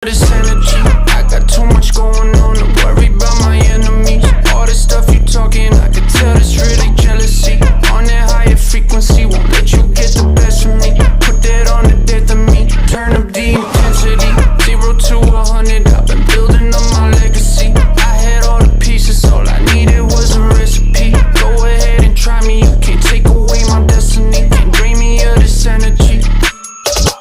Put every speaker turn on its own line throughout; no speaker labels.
This energy, I got too much going on to worry about my enemies. All this stuff you talking, I can tell it's really jealousy. On that higher frequency, won't let you get the best of me. Put that on the death of me. Turn up the intensity, 0 to 100. I've been building up my legacy. I had all the pieces, all I needed was a recipe. Go ahead and try me, you can't take away my destiny. Can't drain me of this energy.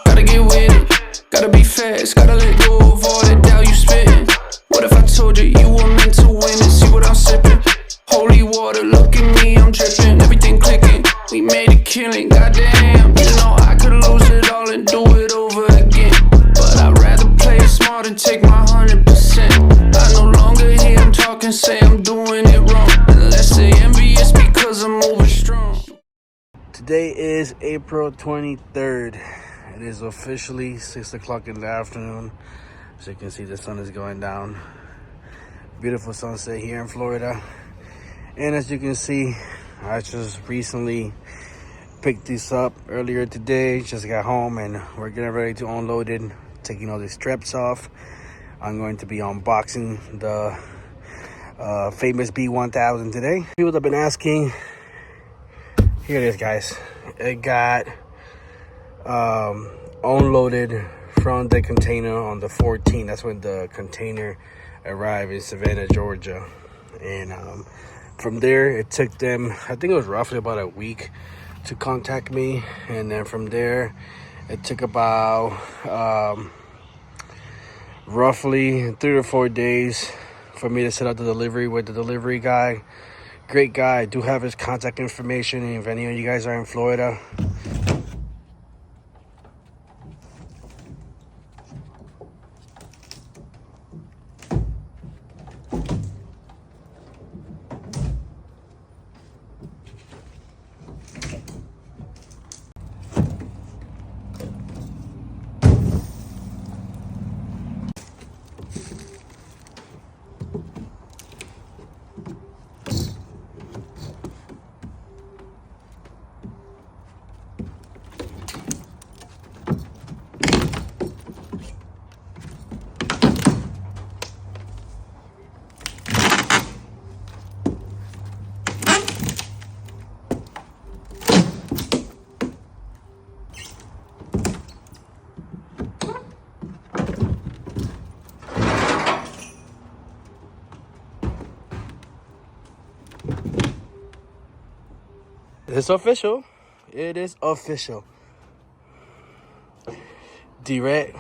Gotta get with it, gotta be fast, gotta let go of all that doubt you spittin'. What if I told you you were meant to win and see what I'm sippin'? Holy water, look at me, I'm drippin', everything clicking. We made a killing, goddamn. You know I could lose it all and do it over again, but I'd rather play it smart and take my 100%. I no longer hear them talking, say I'm doing it wrong, unless they envious because I'm moving strong.
Today is April 23rd. It is officially 6 o'clock in the afternoon. As you can see, the sun is going down. Beautiful sunset here in Florida. And as you can see, I just recently picked this up earlier today. Just got home and we're getting ready to unload it, taking all the straps off. I'm going to be unboxing the famous B1000 today. People have been asking. Here it is, guys. It got unloaded from the container on the 14th. That's when the container arrived in Savannah, Georgia. And from there, it took them, I think it was roughly about a week to contact me. And then from there, it took about roughly 3 or 4 days for me to set up the delivery with the delivery guy. Great guy. I do have his contact information, and if any of you guys are in Florida, it's official. It is official. Derette,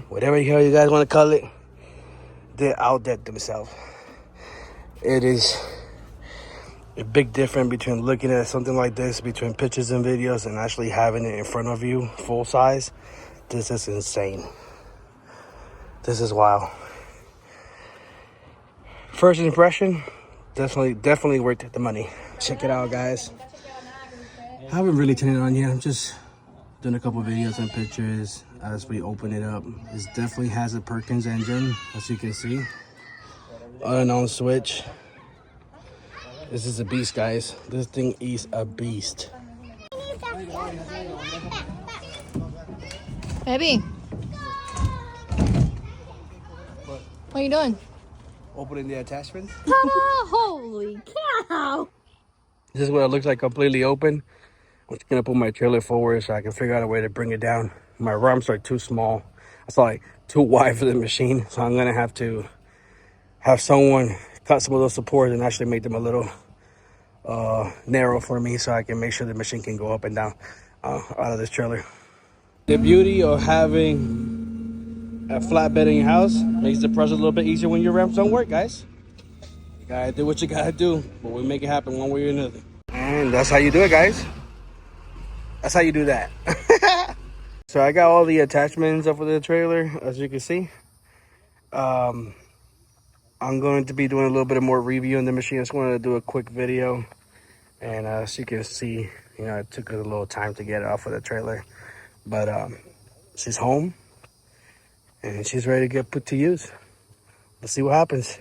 whatever the hell you guys want to call it, they outdid themselves. It is a big difference between looking at something like this, between pictures and videos, and actually having it in front of you, full size. This is insane. This is wild. First impression, definitely worth the money. Check it out, guys. I haven't really turned it on yet. I'm just doing a couple videos and pictures as we open it up. It definitely has a Perkins engine, as you can see. On and on switch. This is a beast, guys. This thing is a beast.
Baby. What are you doing?
Opening the attachments.
Ta-da! Holy cow!
This is what it looks like completely open. I'm just gonna put my trailer forward so I can figure out a way to bring it down. My rumps are too small. It's like too wide for the machine. So I'm gonna have to have someone cut some of those supports and actually make them a little narrow for me so I can make sure the machine can go up and down out of this trailer. The beauty of having a flatbed in your house makes the process a little bit easier when your ramps don't work, guys. You gotta do what you gotta do, but we make it happen one way or another. And that's how you do it, guys. That's how you do that. So I got all the attachments up for the trailer, as you can see. I'm going to be doing a little bit of more review on the machine. I just wanted to do a quick video. And as you can see, you know, it took a little time to get it off of the trailer. But she's home. And she's ready to get put to use. Let's see what happens.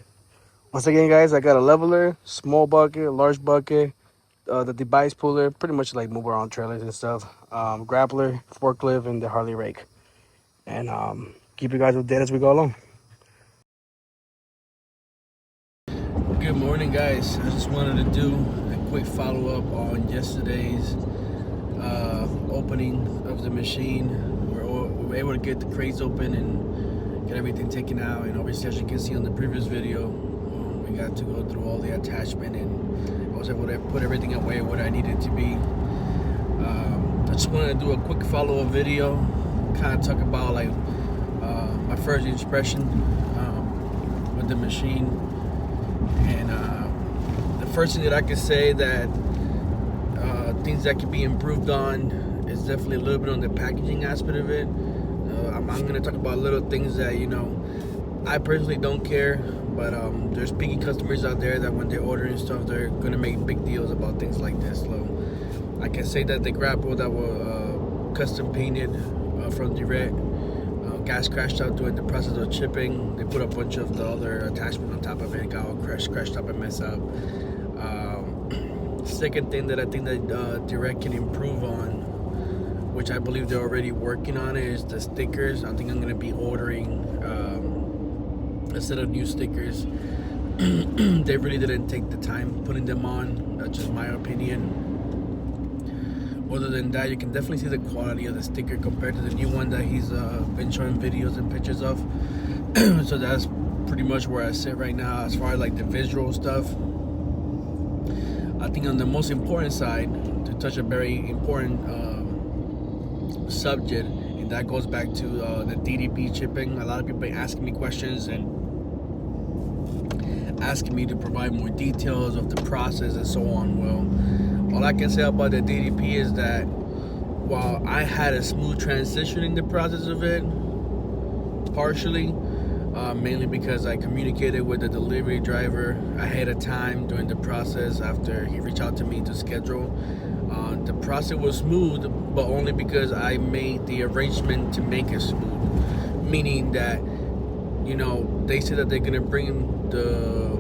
Once again, guys, I got a leveler, small bucket, large bucket, the device puller, pretty much like move around trailers and stuff, grappler, forklift, and the Harley rake. And keep you guys updated as we go along. Good morning, guys. I just wanted to do a quick follow-up on yesterday's opening of the machine. We were able to get the crates open and get everything taken out, and obviously, as you can see on the previous video, we got to go through all the attachment, and I was able to put everything away where I needed to be. I just wanted to do a quick follow-up video, kind of talk about like my first impression with the machine. And the first thing that I can say that things that can be improved on is definitely a little bit on the packaging aspect of it. I'm going to talk about little things that, you know, I personally don't care, but there's picky customers out there that when they're ordering stuff, they're going to make big deals about things like this. So I can say that the grapple that were custom painted from Derette, gas crashed out during the process of chipping. They put a bunch of the other attachment on top of it. It got all crashed up and messed up. Second thing that I think that Derette can improve on, which I believe they're already working on, is the stickers. I think I'm going to be ordering a set of new stickers. They really didn't take the time putting them on. That's just my opinion. Other than that, you can definitely see the quality of the sticker compared to the new one that he's been showing videos and pictures of. So that's pretty much where I sit right now as far as like the visual stuff. I think on the most important side, to touch a very important subject, and that goes back to the DDP chipping. A lot of people are asking me questions and asking me to provide more details of the process and so on. Well, all I can say about the DDP is that while I had a smooth transition in the process of it, partially, mainly because I communicated with the delivery driver ahead of time during the process after he reached out to me to schedule. The process was smooth, but only because I made the arrangement to make it smooth. Meaning that, you know, they said that they're gonna bring the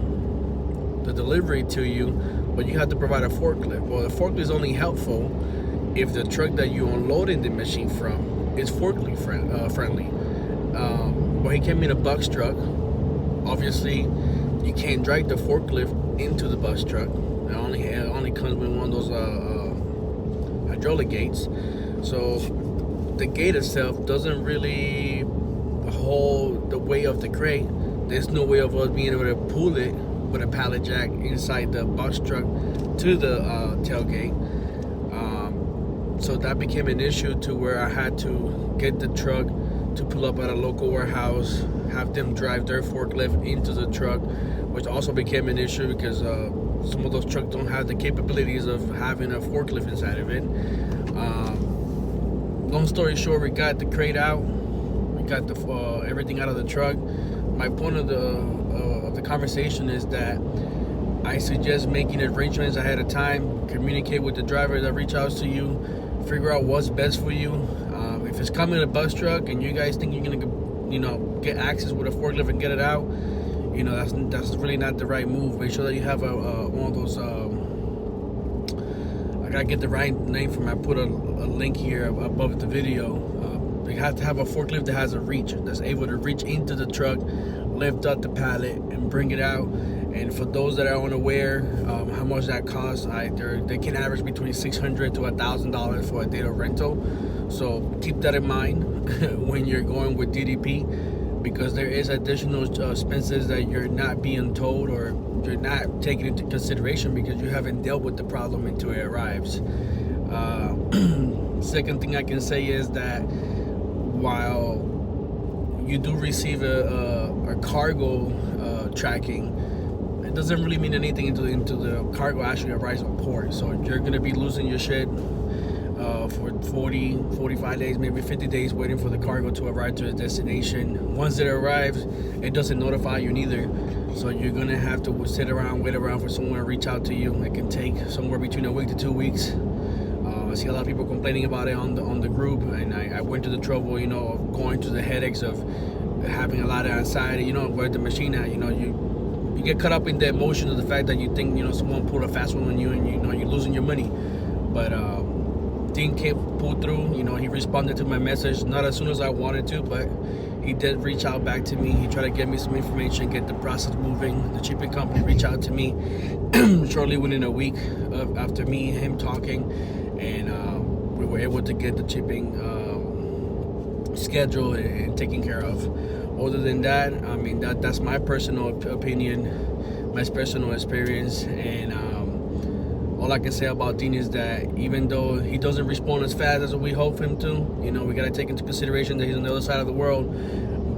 delivery to you, but you have to provide a forklift. Well, the forklift is only helpful if the truck that you unloading the machine from is forklift friendly. Well, he came in a box truck. Obviously, you can't drag the forklift into the bus truck. It only comes with one of those hydraulic gates. So the gate itself doesn't really hold the weight of the crate. There's no way of us being able to pull it with a pallet jack inside the box truck to the tailgate. So that became an issue to where I had to get the truck to pull up at a local warehouse, have them drive their forklift into the truck, which also became an issue because some of those trucks don't have the capabilities of having a forklift inside of it. Long story short, we got the crate out, we got the everything out of the truck. My point of the conversation is that I suggest making arrangements ahead of time, communicate with the driver that reach out to you, figure out what's best for you. If it's coming in a bus truck and you guys think you're gonna, you know, get access with a forklift and get it out, you know, that's really not the right move. Make sure that you have one of those. I gotta get the right name for him. I put a link here above the video. You have to have a forklift that has a reach, that's able to reach into the truck, lift up the pallet, and bring it out. And for those that are unaware how much that costs, they can average between $600 to $1,000 for a day of rental. So keep that in mind when you're going with DDP, because there is additional expenses that you're not being told or you're not taking into consideration because you haven't dealt with the problem until it arrives. Second thing I can say is that while you do receive a cargo tracking, it doesn't really mean anything until the cargo actually arrives on port. So you're gonna be losing your shit for 40, 45 days, maybe 50 days waiting for the cargo to arrive to its destination. Once it arrives, it doesn't notify you neither. So you're gonna have to wait around for someone to reach out to you. It can take somewhere between a week to 2 weeks. I see a lot of people complaining about it on the group, and I went to the trouble, you know, of going through the headaches of having a lot of anxiety, you know, where the machine at, you know, you get caught up in the emotion of the fact that you think, you know, someone pulled a fast one on you and, you know, you're losing your money. But Dean came pulled through, you know, he responded to my message, not as soon as I wanted to, but he did reach out back to me. He tried to get me some information, get the process moving. The chipping company reached out to me shortly within a week after me and him talking, and we were able to get the chipping scheduled and taken care of. Other than that, I mean, that's my personal opinion, my personal experience, and all I can say about Dean is that even though he doesn't respond as fast as we hope him to, you know, we got to take into consideration that he's on the other side of the world,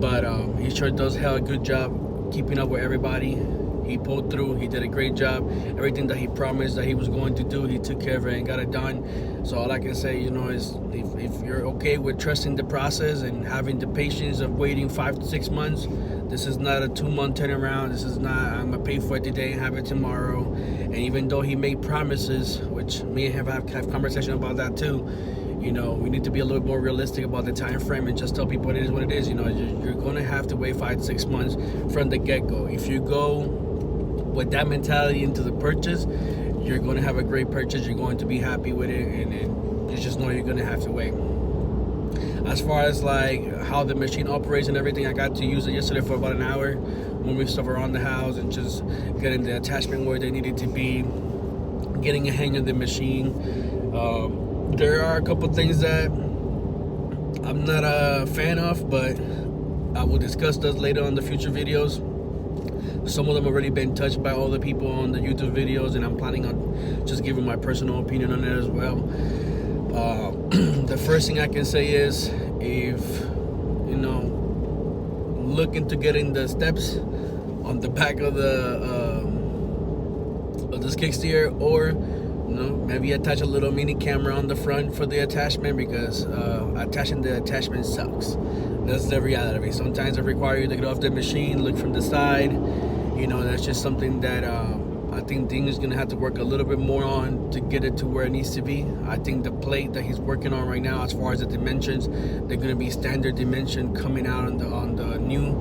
but he sure does have a good job keeping up with everybody. He pulled through. He did a great job. Everything that he promised that he was going to do, he took care of it and got it done. So all I can say, you know, is if you're okay with trusting the process and having the patience of waiting 5 to 6 months, this is not a 2-month turnaround. This is not, I'm going to pay for it today and have it tomorrow. And even though he made promises, which me and him have conversation about that too, you know, we need to be a little more realistic about the time frame and just tell people it is what it is. You know, you're going to have to wait 5 to 6 months from the get-go. If you go with that mentality into the purchase, you're going to have a great purchase. You're going to be happy with it, and you just know you're going to have to wait. As far as like how the machine operates and everything, I got to use it yesterday for about an hour, moving stuff around the house and just getting the attachment where they needed to be, getting a hang of the machine. There are a couple things that I'm not a fan of, but I will discuss those later on the future videos. Some of them already been touched by all the people on the YouTube videos, and I'm planning on just giving my personal opinion on it as well. The first thing I can say is, if you know, looking to getting the steps on the back of the skid steer, or you know, maybe attach a little mini camera on the front for the attachment, because attaching the attachment sucks. That's the reality. Sometimes it requires you to get off the machine, look from the side. You know, that's just something that I think Dean is going to have to work a little bit more on to get it to where it needs to be. I think the plate that he's working on right now, as far as the dimensions, they're going to be standard dimension coming out on the new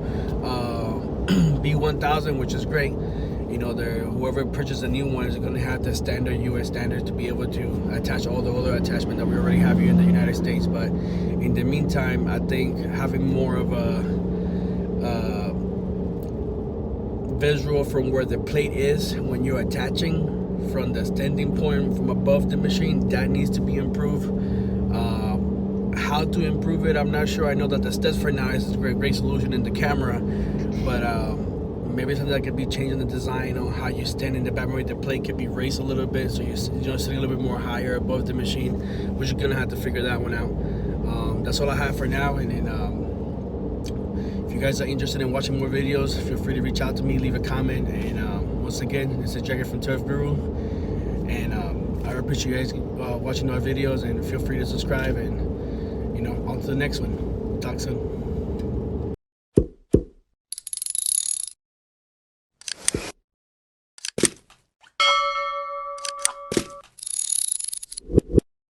B1000, which is great. You know, whoever purchases a new one is going to have the standard US standard to be able to attach all the other attachment that we already have here in the United States. But in the meantime, I think having more of a visual from where the plate is when you're attaching from the standing point from above the machine, that needs to be improved. How to improve it, I'm not sure. I know that the steps for now is a great solution in the camera, but maybe something that could be changing the design on how you stand in the back. Maybe the plate could be raised a little bit, so you're sitting a little bit more higher above the machine. We're just gonna have to figure that one out. That's all I have for now, and if you guys are interested in watching more videos, feel free to reach out to me, leave a comment, and once again, this is Jagger from TurfGuru, and I appreciate you guys watching our videos, and feel free to subscribe, and you know, on to the next one. Talk soon.